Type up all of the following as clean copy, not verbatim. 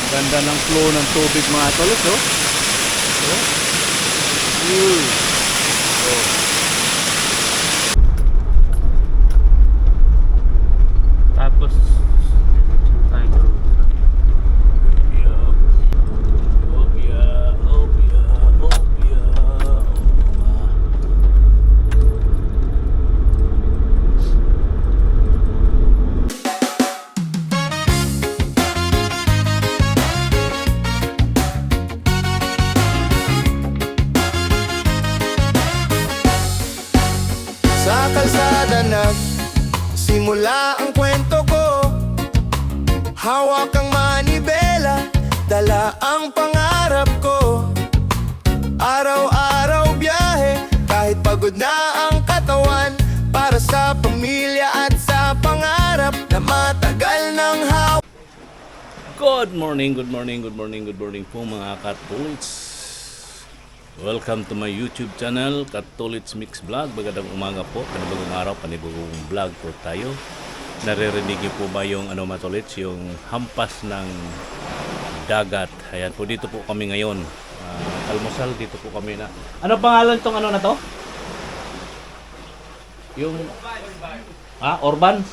Ganda ng flow ng tubig mga tolos, oh. Oh. Oh. Tapos tayo. Sa kalsada simula ang kwento ko. Hawak ang manibela, dala ang pangarap ko. Araw-araw biyahe, kahit pagod na ang katawan, para sa pamilya at sa pangarap na matagal ng hawak. Good morning po mga Katolits. Welcome to my YouTube channel, Katolits Mix Vlog. Magandang umaga po, panibagong araw, panibagong vlog po tayo. Naririnig niyo po ba yung mga Tolits, yung hampas ng dagat? Ayan po, dito po kami ngayon. Almusal, dito po kami na. Ano pangalan tong na to? Yung Orbans?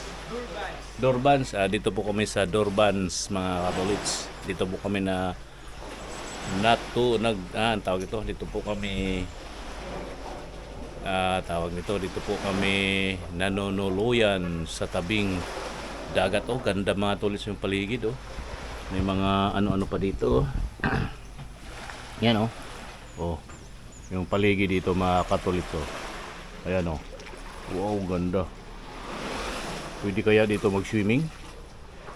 Dorbans. Dito po kami sa Dorbans mga Katolits. Dito po kami na tawag ito, dito po kami dito po kami nanonuluyan sa tabing dagat. Oh, ganda mga Tolits yung paligid, oh. May mga ano-ano pa dito, oh. Yan, oh. Oh, yung paligid dito mga Katolits, oh. Ayan, oh. Wow, ganda. Pwede kaya dito mag-swimming,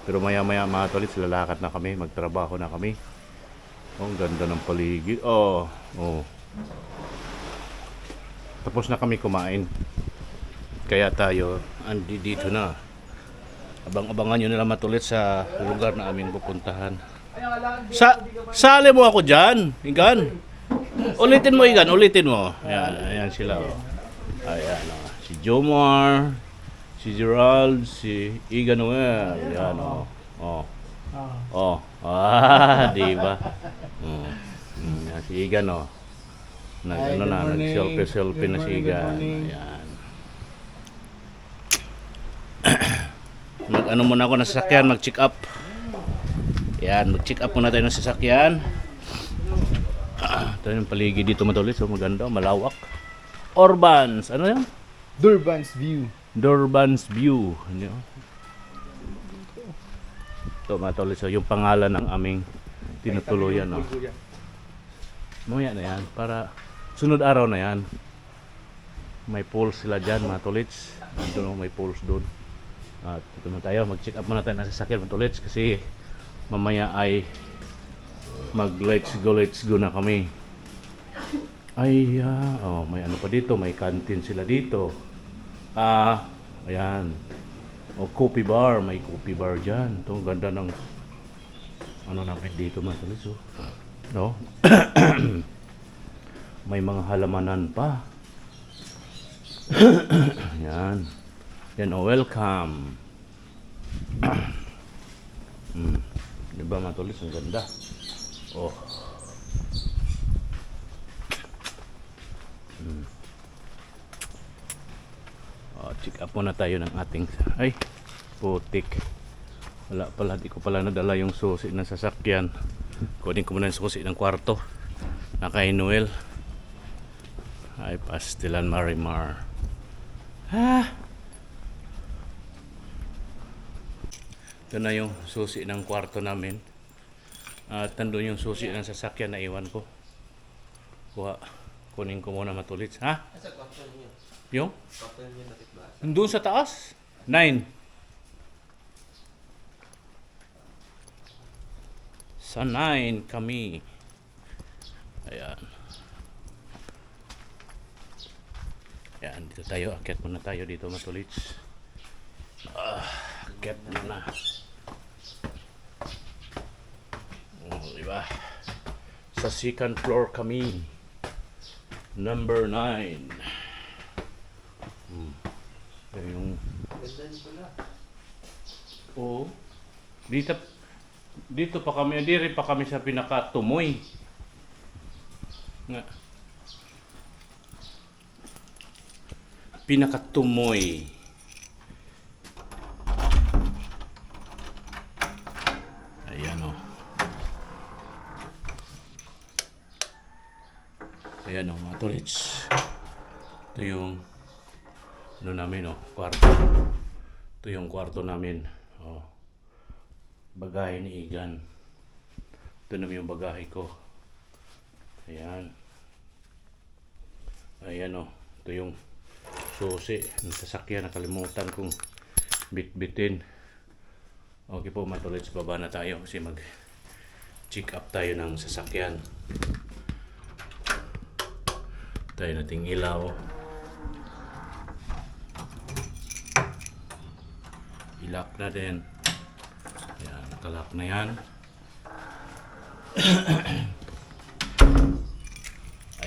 pero maya-maya mga Tolits, lalakad na kami, magtrabaho na kami. Oh, ang ganda ng paligid. Oh. Tapos na kami kumain. Kaya tayo dito na. Abang-abangan nyo nila matulit sa lugar na aming pupuntahan. Sali mo ako dyan, Igan. Ulitin mo, Igan. Ulitin mo. Ayan sila. Oh. Ayan. Oh. Si Jomar, si Gerald, si Igan Noel. Ayan. Oh. Diba? Si Igan, oh. Nag-selfie na si Igan. Ayan. Mag-ano muna ako ng sasakyan, mag-check up. Ayan, mag-check up muna tayo ng sasakyan. Ito yung paligid dito matulis, oh, maganda, malawak. Orbans, ano yan? Dorbans View. Dorbans View. Ito matulis, oh, yung pangalan ng aming tinutuluyan, oh. Mamaya na yan, para sunod araw na yan. May pools sila dyan, mga Tolits. Doon, may pools doon. At ito na tayo, mag-check up muna tayo ng sasakyan, mga Tolits. Kasi mamaya ay mag-let's go na kami. Ay, may ano pa dito, may canteen sila dito. Ayan. Coffee bar, may coffee bar dyan. Ito, ganda ng namin dito, mga Tolits, oh. No? May mga halamanan pa. Yan. Oh, welcome. Diba mga Tolits, ang ganda. Oh. Check up muna tayo ng ating putik. Wala pala, di ko pala nadala yung susi ng sasakyan. Kunin ko muna yung susi ng kwarto na kay Noel. Ay, Pastilan Marimar. Ito na yung susi ng kwarto namin. At nandun yung susi ng sasakyan na iwan ko. Kunin ko muna matulit. Asa kwarto niyo? Yung? Kwarto niyo nakit ba? Nandun sa taas. 9. Sa 9 kami. Ayan. Ayan, dito tayo. Akyat muna tayo dito, Matulits. Akyat muna. Diba? Sa second floor kami. Number 9. Yung... Ganda pala. Oo. Dito, Dito pa kami, diri pa kami sa pinakatumoy. Nga. Pinakatumoy. Ayan o. Ayan o mga tolits. Ito yung ano namin o, kwarto. Ito yung kwarto namin. O. Bagahe ni Igan. Ito naman yung bagahe ko. Ayan. Ayan o. Ito yung susi ng sasakyan. Nakalimutan kong bitbitin. Okay po mga tolits, baba na tayo kasi mag check up tayo ng sasakyan. Tayo nating ilaw. Ilak na din. Ayan, nakalak na yan.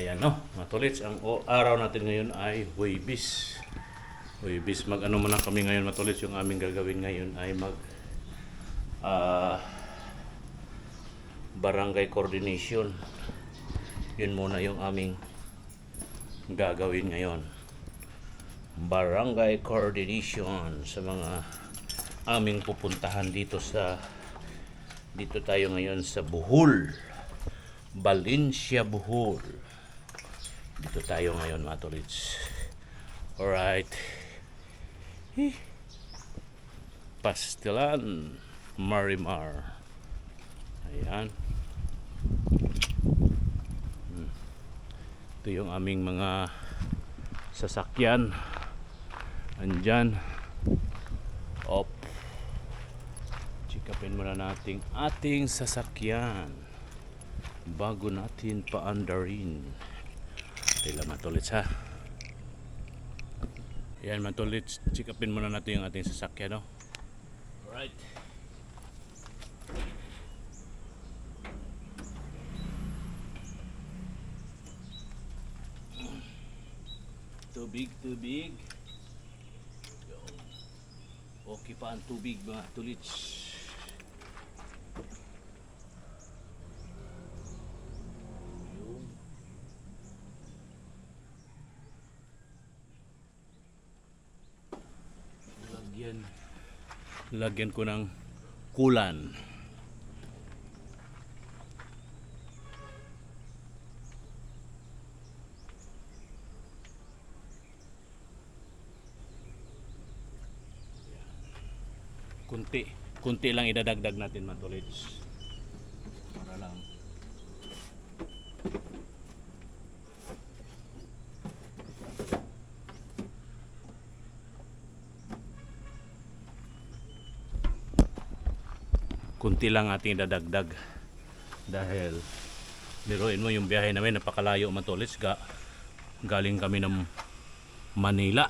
Ayan no, mga tolits, ang araw natin ngayon ay Huwebes. Huwebes, mag-ano muna kami ngayon mga tolits, yung aming gagawin ngayon ay mag barangay coordination. Yun muna yung aming gagawin ngayon. Barangay coordination sa mga aming pupuntahan dito tayo ngayon sa Bohol, Valencia, Bohol. Dito tayo ngayon mga tolits. Alright. Pastilan Marimar. Ayan. Ito yung aming mga sasakyan. Andyan. Op. Chikapin muna natin ating sasakyan bago natin paandarin. Tila matulits ha. Ayan matulits. Chikapin muna natin yung ating sasakyan, no? Alright. Tubig. Okay pa ang tubig mga tulits. Lagyan ko ng kulan. Kunti lang idadagdag natin mga tolits. Para lang kunti lang ating idadagdag dahil biruin mo yung biyahe namin napakalayo mga tolits. Galing kami ng Manila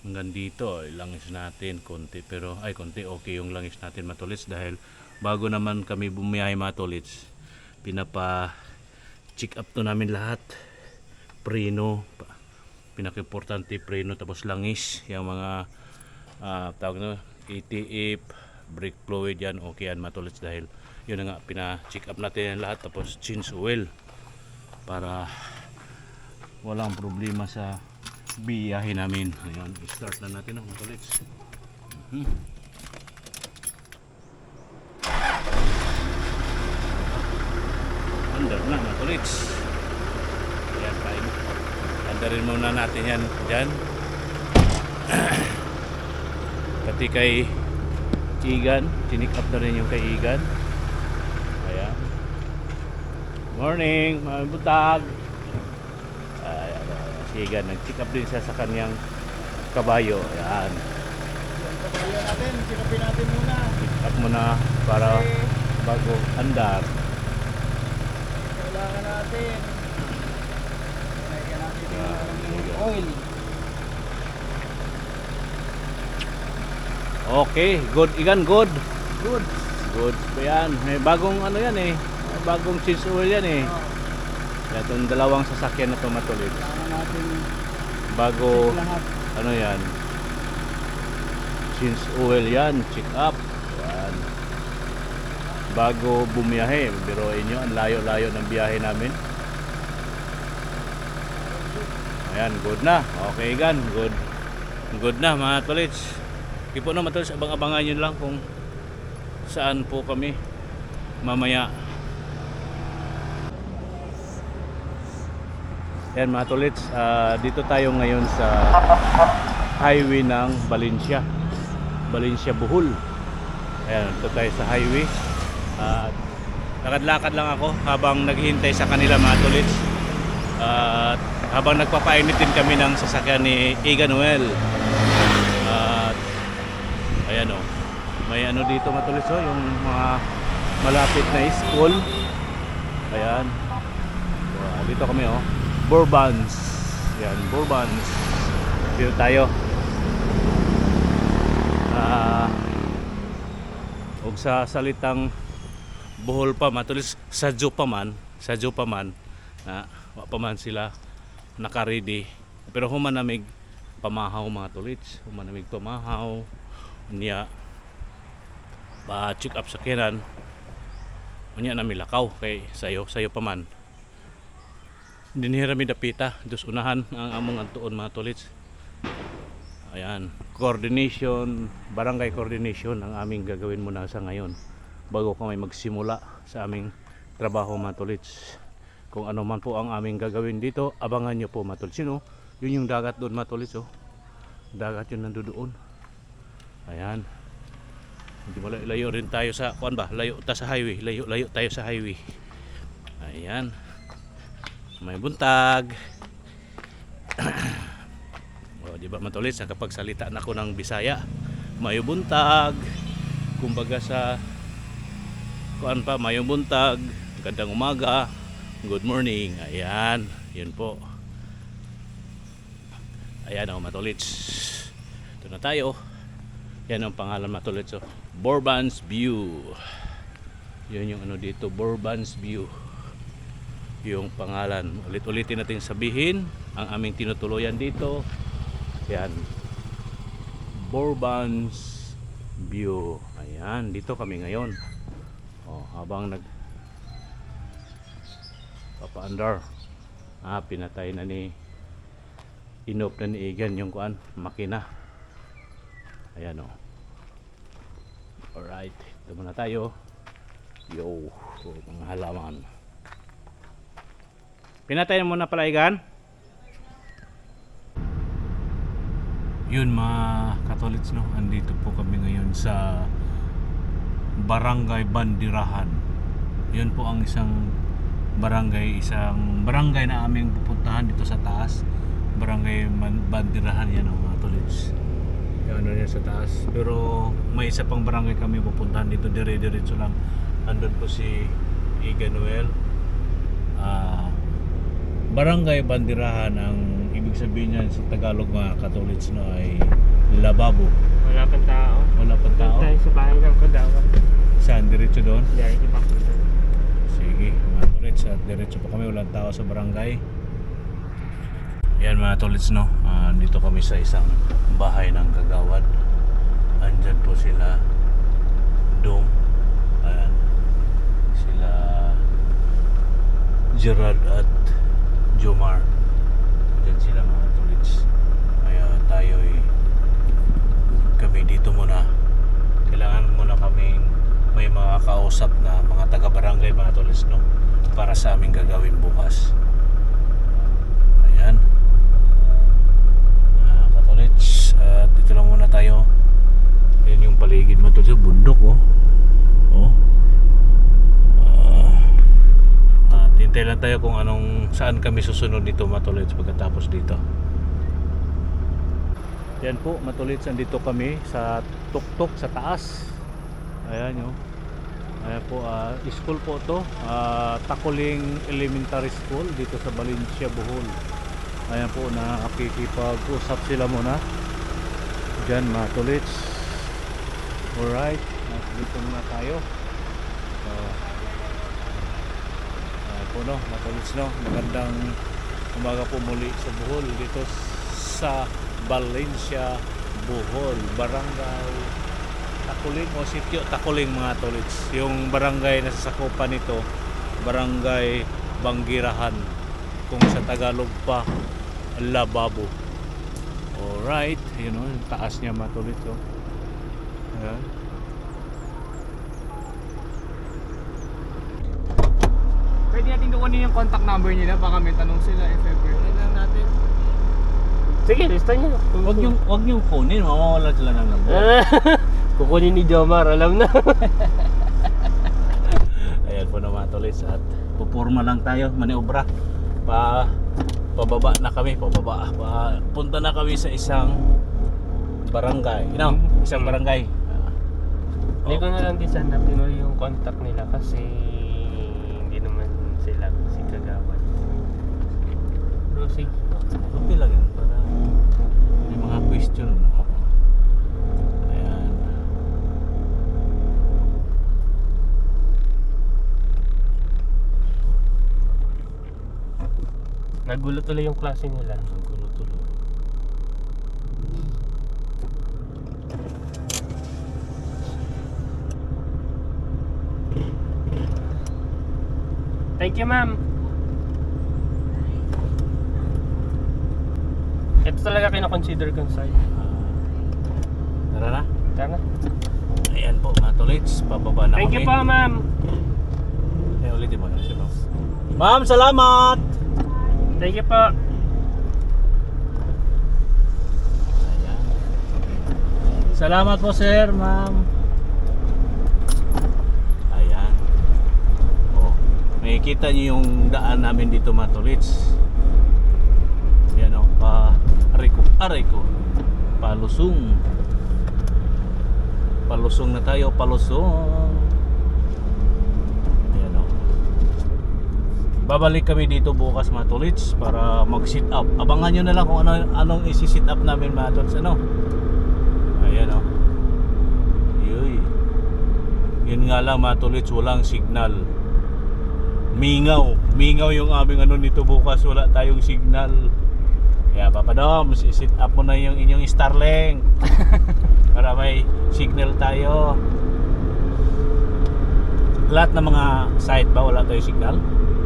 hanggang dito. Langis natin konti, pero konti okay yung langis natin matulits dahil bago naman kami bumiyahe matulits, pinapa check up to namin lahat. Preno, pinaka-importante preno, tapos langis, yung mga tawag na ATF, brake fluid, yan okay yan matulits dahil yun na nga, pina-check up natin yan lahat. Tapos change oil para walang problema sa biyahe namin. Ayan, start na natin ang matulits. Under na matulits. Ayan, kain. Andarin muna natin yan dyan. Pati kay Igan, tinik up na rin yung kay Igan. Ayan. Morning, mga butag. Si Igan, nag-check up din siya sa kanyang kabayo. Ayan. Kabayo natin, sikapin natin muna. Check up muna para bago andar. Kailangan natin. Kailangan natin yung oil. Okay, good Igan, good. Good. Good. So yan, may bagong ano yan eh. May bagong change oil yan eh. Itong dalawang sasakyan na ito matulid. Kailangan natin Bago lahat. ano yan, change oil yan, check up. bago bumiyahe. Biruin nyo, ang layo-layo ng biyahe namin. Ayan, good na. Okay gan, good. Good na mga tolits. Hindi po na matalis, abang-abangan nyo lang kung saan po kami mamaya. Ayan mga tolits, dito tayo ngayon sa highway ng Valencia Bohol. Ayan, dito tayo sa highway. Lakad-lakad lang ako habang naghihintay sa kanila mga tolits. Habang nagpapainit din kami ng sasakyan ni Iga Noel. Ayan o, may ano dito mga tolits, yung mga malapit na school. Ayan, dito kami Bourbons. Ayan, Bourbons. Dito tayo. Huwag sa salitang Bohol pa matulis, sadyo pa man, wa pa man sila naka-ready. Pero humanamig pamahaw mga tolits, humanamig pamahaw niya pa check up sa kinan. Unya na milakaw kay sayo pa man. Dinihira mi dapita, dus unahan ang among antuon mga tolits. Ayan, coordination, barangay coordination ang aming gagawin muna sa ngayon bago kami magsimula sa aming trabaho mga tolits. Kung ano man po ang aming gagawin dito, abangan nyo po mga tolits. Yun yung dagat doon mga tolits. Dagat yun nandoon. Ayan. Hindi malayo rin tayo sa kuan ba? Layo tayo sa highway. Layo tayo sa highway. Ayan. May buntag. Di ba matulis kapag salita na ako ng Bisaya, mayo buntag, kumbaga sa kuan pa, mayo buntag, gandang umaga, good morning. Ayan, yun po. Ayan matulits, ito na tayo. Yan ang pangalan matulits, Bourbons View. Yun yung ano dito, Bourbons View yung pangalan. Ulit-ulitin natin sabihin ang aming tinutuluyan dito. Yan, Bourbons View. Ayan, dito kami ngayon. Habang nag papaandar, pinatay na ni inop na ni Igan yung kuan, makina. Ayan alright, ito muna tayo. Mga halaman. Pinatay na muna pala Igan. Yun mga katolits, andito po kami ngayon sa Barangay Bandirahan. Yun po ang isang barangay na aming pupuntahan dito sa taas. Barangay Bandirahan yan mga katolits. Yan yan sa taas. Pero may isa pang barangay kami pupuntahan dito, dire-diretso lang. Andun po si Iga Noel. Barangay Bandirahan, ang ibig sabihin niyan sa Tagalog mga katolits ay lababo. Wala pang tao. Wala pang tao. Tayo sa bahay ng Kadawan. Saan? Diretso doon? Diyan yung papunta. Sige mga tolits, at diretso pa kami, walang tao sa barangay. Yan mga tolits, dito kami sa isang bahay ng kagawad. Andyan po sila Dom. Ayan, sila Gerard at Jomar. Diyan sila mga tolits. Kaya kami dito muna. Kailangan muna kaming may mga kausap na mga taga-barangay mga tolits, para sa aming gagawin bukas. Ayan, katolits, at dito lang muna tayo. Yan yung paligid mga tolits, bundok hintay lang tayo kung saan kami susunod dito matulits pagkatapos dito. Yan po matulits, andito kami sa tuktok sa taas. Ayan ayan po, school po to, Takuling Elementary School dito sa Valencia Bohol. Ayan po, nakikipag-usap sila muna dyan matulits. Alright, dito muna tayo. Matulits, magandang umaga po muli sa Bohol, dito sa Valencia Bohol, Barangay Takuling o sitio Takuling mga tolits. Yung barangay na sasakupan nito, barangay Banggirahan. Kung sa Tagalog pa, Lababo. Alright, yun o, yung taas niya mga tolits. Oh. Ayan. Pwede natin kukunin yung contact number nila, baka may tanong sila if ever. Tignan natin. Sige, lista nyo. Wag niyong kunin, mawawala sila ng number. Kukunin ni Jomar, alam na. Ayan po na mga tolits at pupurma lang tayo, maniobra. Pababa na kami, punta na kami sa isang barangay. Isang barangay. Hindi ko na lang din sana pinuha yung contact nila kasi hindi naman sila si Kagawad. Pero sige. Okay lang yan para may mga question. Ayan. Nagulo tuloy yung klase nila. Ang gulo tuloy. Thank you, ma'am. Ito talaga kinakonsider kong site. Tara na. Tara. Ayan po mga tolits, pababa na Thank kami. you po, ma'am. Ulitin mo na siya. Ma'am, salamat! Thank you po. Ayan. Salamat po sir, ma'am. Ayan. Oh, makikita niyo yung daan namin dito mga tolits. Yan o, aray ko. Palusong. Palusong na tayo, palusong. Ayan o. Babalik kami dito bukas mga tolits para mag-sit up. Abangan nyo na lang kung anong isi-sit up namin mga tolits. Ano? Ayan o. Yuy. Yun nga lang mga tolits, walang signal. Mingaw yung aming ano nito bukas, wala tayong signal. Kaya Papa Dom, sit up mo na yung inyong Starlink para may signal tayo. Lahat ng mga site ba wala tayong signal?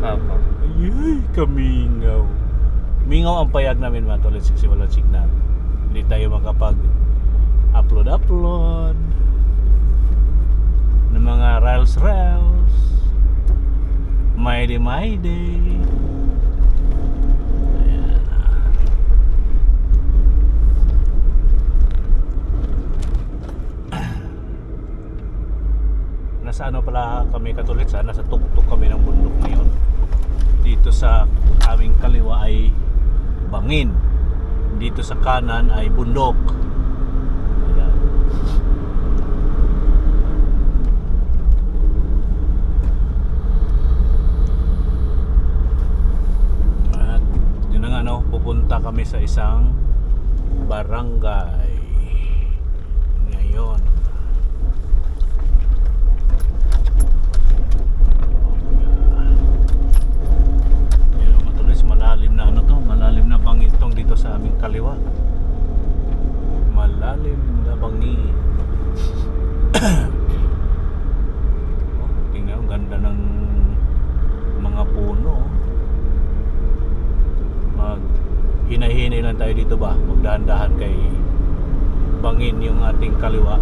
Opo. Ay, kamingaw. Mingaw ang payag namin mga tolits kasi walang signal. Hindi tayo makapag-upload ng mga reels. Mayday. Ayan. Nasa ano pala kami katulits, nasa tuktok kami ng bundok ngayon. Dito sa aming kaliwa ay bangin. Dito sa kanan ay bundok. Ayan. At yun na nga no, pupunta kami sa isang barangay ngayon. Malalim na bangin tong dito sa aming kaliwa. Malalim na bangin. Oh, tingnan, ang ganda ng mga puno. Hinahinay lang tayo dito ba? Magdahan-dahan kay bangin yung ating kaliwa.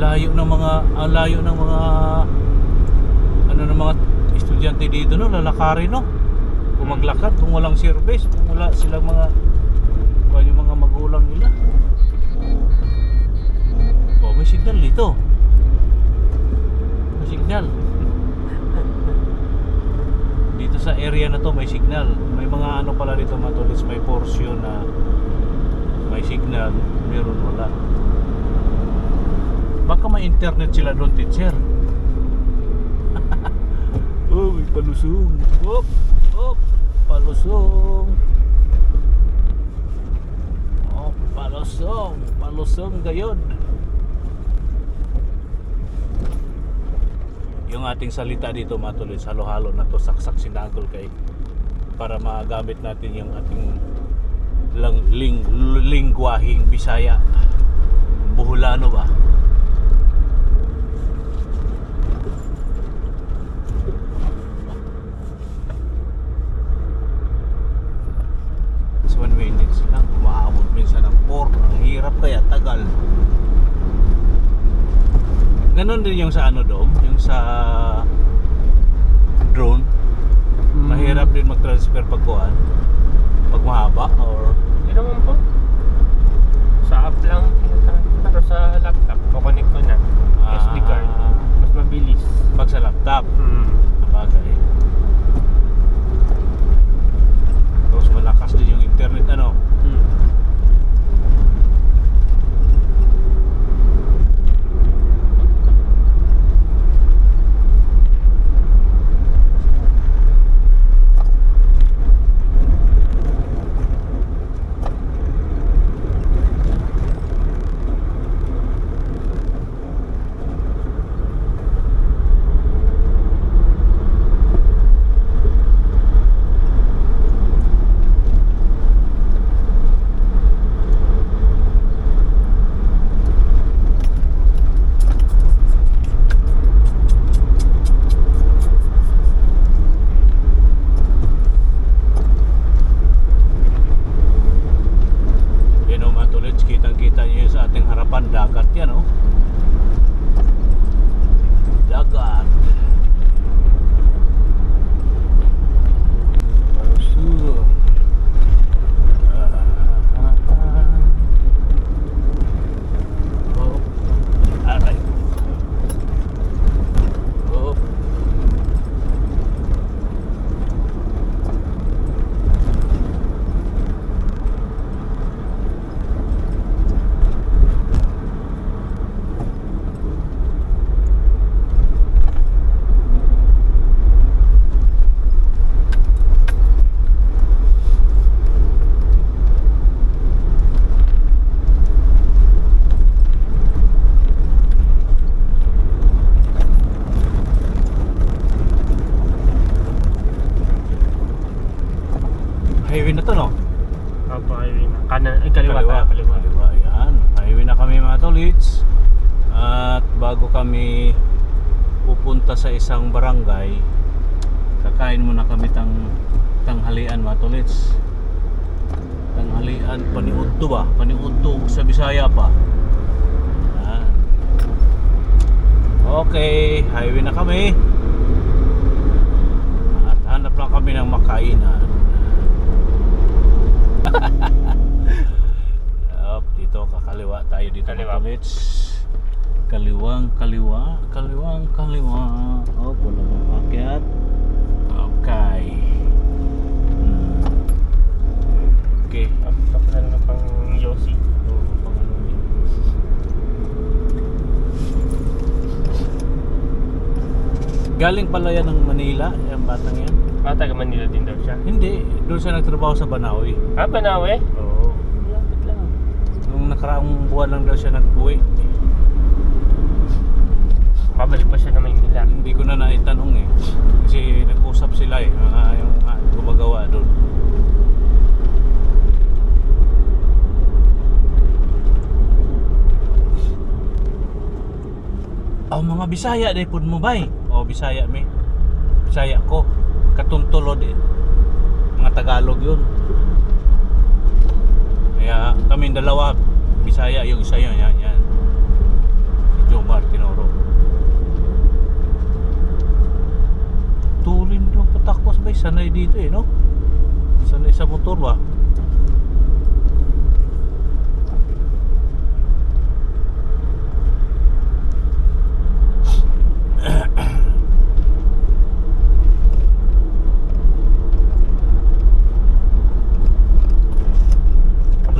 Layo ng mga ano ng mga estudyante dito no, lalakarin no. Kung maglakad, kung walang service, kung wala silang yung mga magulang nila. Oh, may signal dito. May signal. Dito sa area na to may signal. May mga ano pala dito mga tolits, may portion na may signal, meron wala. Baka may internet sila doon, teacher. Oh, may palusong. Hop, palusong. Oh, palusong gayon. Yung ating salita dito matuloy, halo-halo na to, saksak sinagol kay para magamit natin yung ating lingwaheng Bisaya. Buholano ba? So 1 minutes lang, umaabot minsan ng 4. Ang hirap kaya, tagal. Ganon din yung sa ano Dom, yung sa drone. Mahirap din mag-transfer pag kuhan, pag mahaba or Hindi naman po. Sa app lang. Pero sa laptop, kukonek ko na. SD card. Mas mabilis. pag sa laptop. Napagay. Tapos malakas din yung internet ano. Kitang-kita nyo yun sa ating harapan, dagat yan oh. Dagat. Oh. Aray. Oh. Highway na to no? Opo, highway na. Kanan, ay kaliwa tayo, kaliwa. Kaliwa, yan. Highway na kami mga tolits. At bago kami pupunta sa isang barangay, kakain muna kami tanghalian mga tolits. Tanghalian, paniudto ba? Paniudto sa Bisaya pa. Yan. Okay, highway na kami. At hanap lang kami ng makainan. Dito kakaliwa tayo dito Kaliwa. mga tolits. Kaliwang kaliwa. Oh, pulang mapakyat. Okay. Okay. Tapos na lang pang Yossi. Oo, pang ano yun. Galing pala yan ng Manila, yung batang yan. Taga Manila din daw siya. Hindi, doon siya nagtrabaho sa Banawi. Banawe? Oo. Lapit lang. Nung nakaraang buwan lang daw siya nag-uwi. Pabalik pa siya na Maynila. Hindi ko na naitanong eh. Kasi nag-usap sila eh, yung gumagawa doon. Oh, mga Bisaya dahil po mo ba eh? Oh, Bisaya me. Bisaya ko. Katuntulod eh. Mga Tagalog yun. Kaya kami dalawa, Bisaya, yung isa yun, yan. Si Jomar Tinoro. Tulin yung patakwas ba? Sanay dito eh, no? Sanay sa motor ba?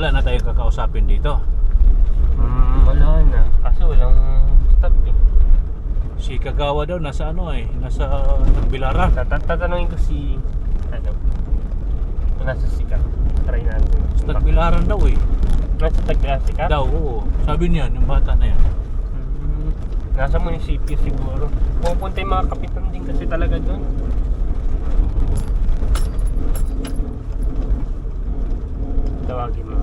Wala na tayong kakausapin dito. Wala na. Kaso walang stop eh. Si Kagawa daw nasa ano eh, nasa Bilaran. Tatanungin ko si kung nasa Sika. Try natin. Sa Bilaran daw eh. Nasa Sika? Daw, oo. Sabi niya, yung bata na yan. Nasa munisipyo siguro. Pupunta yung mga kapitan din kasi talaga doon. Tawagin mo.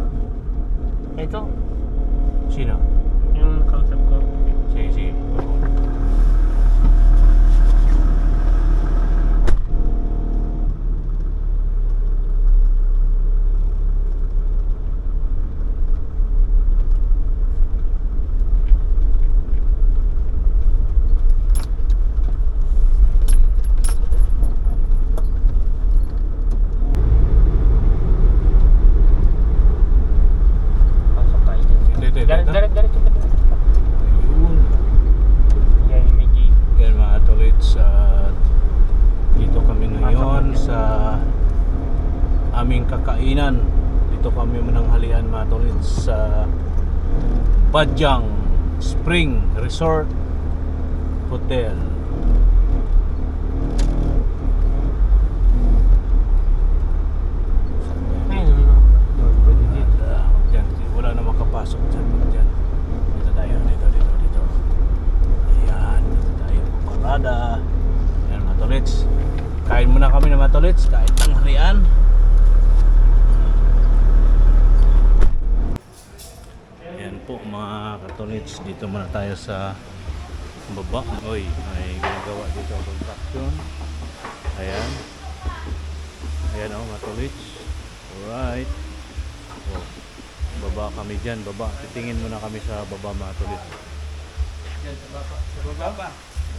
Ito, Sino? yung kausap ko. Sige, sige. Pasok tayo dyan. Dito. Diretso pa dito. Ayun. Yan, yung may gate. Yan mga tolits, at dito kami ngayon sa aming kakainan. Dito kami mananghalian mga tolits sa Badyang Spring Resort Hotel. Ayun, pwede dito. Diyan, wala na makapasok dyan. Dyan. Dito tayo, dito. Ayan, dito tayo parada. Ayan mga tolits. Kain muna kami ng mga tolits. Kain tanghalian. Ayan po mga katolits. Dito muna tayo sa baba. Oy, may ginagawa dito ang construction. Ayan. Ayan o mga tolits. Alright. Oh, baba kami dyan, baba. Titingin muna kami sa baba mga tolits. Yan, sa baba pa.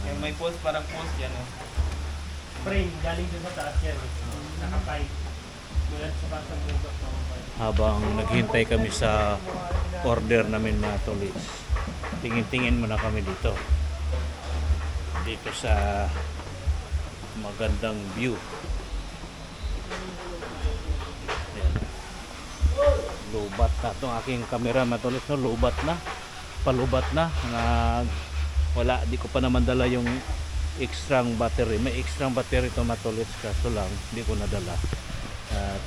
Yung may post, parang post yan. Oh. Frame, galing dun sa taas yan. Naka-pipe. Mula sa pasang bundok na Habang naghintay kami sa order namin mga tolits, tingin-tingin muna kami dito. Dito sa magandang view. Ayan. Lubat na itong aking camera mga tolits, no? Lubat na. Palubat na. Wala, di ko pa naman dala yung extrang battery. May extrang battery ito mga tolits, kaso lang di ko nadala. At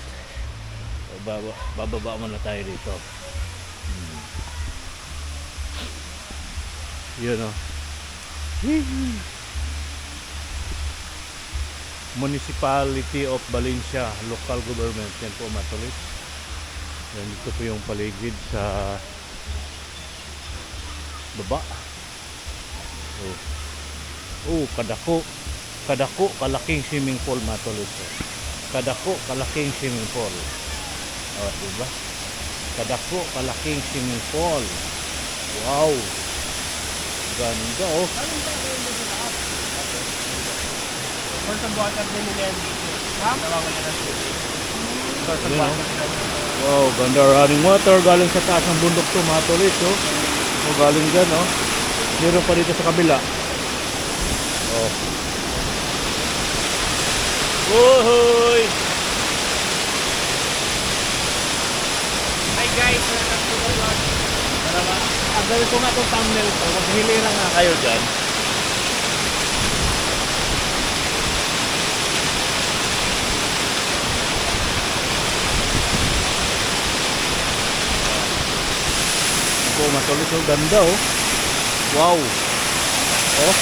bababa muna tayo dito. Yun o. Municipality of Valencia Local Government. Yan po mga tolits. Yan, dito po yung paligid sa baba. Kadako kalaking swimming pool mga tolits. Kadako kalaking swimming pool. Diba? Kadako kalaking swimming pool. Wow, ganda oh. Source of water din nila yan dito. Nawawala na siya. Source of Yun, water nila. Wow, ganda, running water galing sa taas ng bundok to mga tolits oh. Galing dyan oh. Meron pa dito sa kabila. Oh. Wohoy! Hi guys, welcome to the vlog. Ang gawin ko nga itong thumbnail ko, maghiliran nga kayo dyan. Ako matulis oh, ganda oh. Wow. Oh.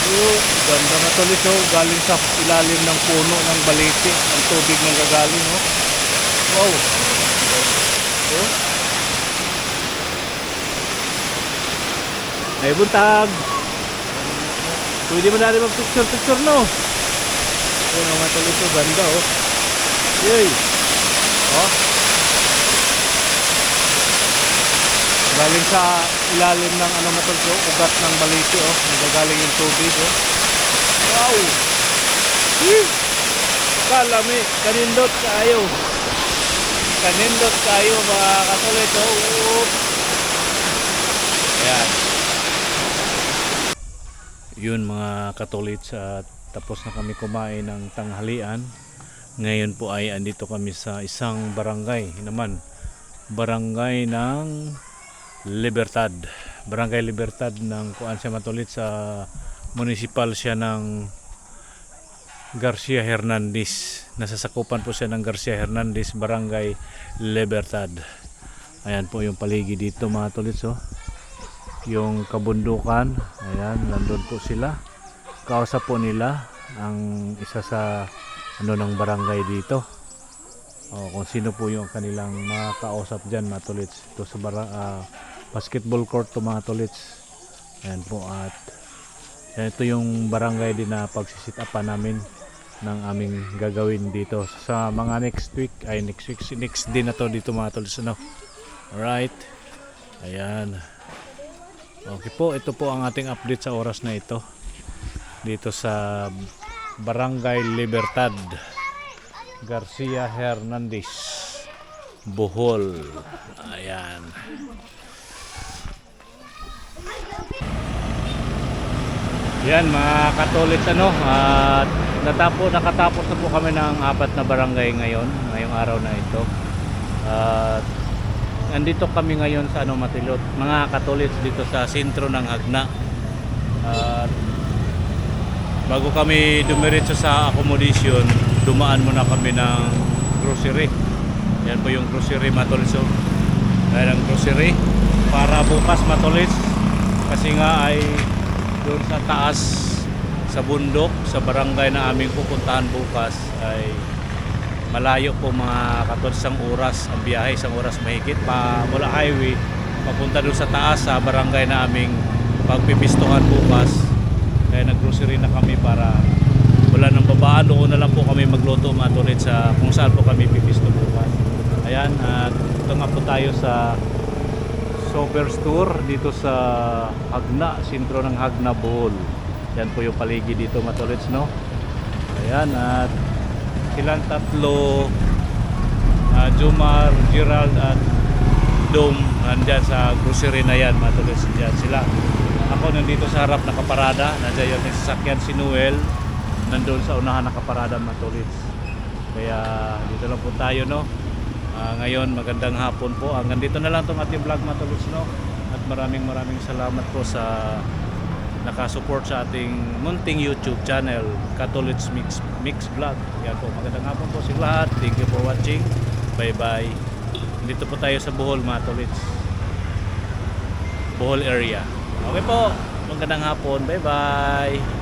Ganda matulis oh, galing sa ilalim ng puno ng balete. Ang tubig nang gagaling oh. Wow. Oh. Ay buntag. Pwede mo natin mag-picture no. Ayun ang matulis oh, ganda oh. Yay. Oh. Galing sa ilalim ng ano matulis oh, ugat ng balete oh. Nagagaling yung tubig oh. Wow. Kalami, kanindot kayo. Kanindot kayo mga katulit oh. Ayan. Yun mga katolits, at tapos na kami kumain ng tanghalian. Ngayon po ay andito kami sa isang barangay naman. Barangay ng Libertad. Barangay Libertad ng kuan siya matulit, sa municipal siya ng Garcia Hernandez. Nasasakupan po siya ng Garcia Hernandez, Barangay Libertad. Ayan po yung paligid dito mga tolits oh. Yung kabundukan, ayan, nandun po sila. Kausap po nila ang isa sa ano ng barangay dito. kung sino po yung kanilang mga kausap dyan mga tolits. Ito sa basketball court to mga tolits. Ayan po, at ito yung barangay din na pagsisit upan namin ng aming gagawin dito sa mga next week next din na to dito mga tolits, ano. Alright, ayan, okay po, ito po ang ating update sa oras na ito dito sa Barangay Libertad, Garcia Hernandez, Bohol. Ayan. Yan mga katolits, ano, at nakatapos na po kami ng 4 na barangay ngayong araw na ito. At nandito kami ngayon sa Matilot, mga katolits, dito sa sentro ng Hagna. At bago kami dumiretso sa accommodation, dumaan muna kami ng grocery. Yan po yung grocery, matolits. Ayan ang grocery para bukas, matolits, kasi nga ay doon sa taas sa bundok, sa barangay na aming pupuntahan bukas, ay malayo po mga katolits, isang oras ang biyahe, isang oras mahigit pa mula highway papunta doon sa taas sa barangay na aming pagpipistuhan bukas. Kaya nag-grocery na kami para wala nang babaan. Doon na lang po kami magluto mga tolits sa kung saan po kami pipisto bukas. Ayan, at ito nga po tayo sa Super Store dito sa Hagna, sentro ng Hagna, Bohol. Yan po yung paligid dito mga tolits, no. Ayan, at silang tatlo, Jomar, Gerald at Dom, nandyan sa grocery na yan mga tolits. Diyan sila. Ako nandito sa harap nakaparada, nandiyan yung sasakyan si Noel, nandun sa unahan nakaparada mga tolits. Kaya dito lang po tayo, no. Ngayon magandang hapon po. Hanggang dito na lang itong ating vlog mga tolits, no. At maraming salamat po sa nakasupport sa ating munting YouTube channel, Katolits Mix Vlog. Yan po, magandang hapon po sa lahat. Thank you for watching. Bye bye. Dito po tayo sa Bohol mga tolits, Bohol area. Okay po, magandang hapon. Bye bye.